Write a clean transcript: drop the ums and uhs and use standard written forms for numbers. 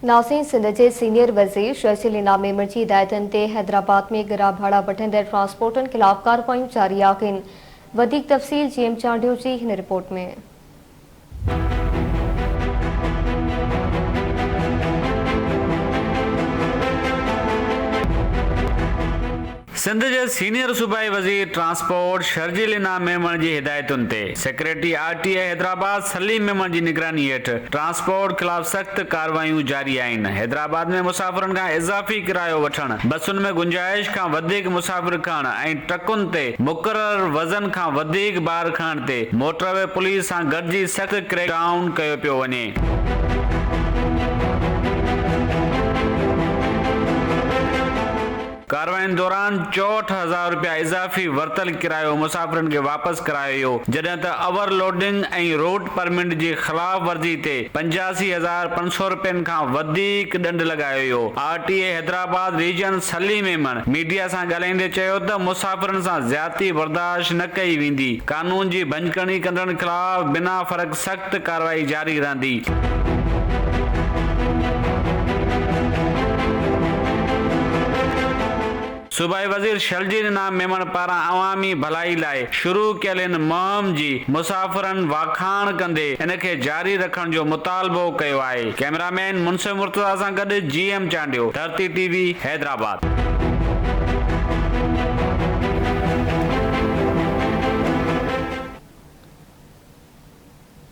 नासिर सिंध के सीनियर वज़ीर शर्जील इनाम मेमण की हिदायतन ते हैदराबाद में गिरा भाड़ा वठंदड़ ट्रांसपोर्टन खिलाफ कार्रवाई जारी आहिनि। वधीक तफ़सील GM चांडियो जी हिन रिपोर्ट में। सिंध के सीनियर सूबाई वज़ीर ट्रांसपोर्ट शर्जील इनाम मेमण की हिदायतुन ते सेक्रेटरी RTA हैदराबाद सलीम मेमण की निगरानी हेठ ट्रांसपोर्ट खिलाफ सख्त कार्रवाई जारी आहिनि। हैदराबाद में मुसाफिरन का इजाफी किरायो वठण, बसुन में गुंजाइश का वधीक मुसाफिर खण ऐं ट्रकुन ते मुकर्रर वज़न का वधीक बार खण ते मोटरवे पुलिस सां गॾिजी सख्त क्रैकडाउन कयो पियो वञे। कार्रवाई दौरान 64,000 रुपया इजाफी वरतल किरायो मुसाफिरन के वापस करायो, जड॒हिं त ओवरलोडिंग ऐं रोड परमिट जी खिलाफ वर्जी ते 85,500 रुपयनि खां वधीक ॾंड लॻायो। RTA Hyderabad region Saleem Memon media सां ॻाल्हाईंदे चयो त मुसाफिरन सां ज़्यादती बर्दाश्त न कई वेंदी। कानून जी भंजकड़ी कंदड़नि खिलाफ बिना फ़र्क़ सख्त कार्रवाई जारी रहंदी। सूबाई वज़ीर शर्जील इनाम मेमण पारां अवामी भलाई लाइ शुरू कयल इन मुहिम जी मुसाफिरन वाखाण कंदे इनखे जारी रखण जो मुतालबो कयो आहे। कैमरामैन मुनसिफ मुर्तज़ा सां गॾु GM चांडियो, धरती TV, हैदराबाद।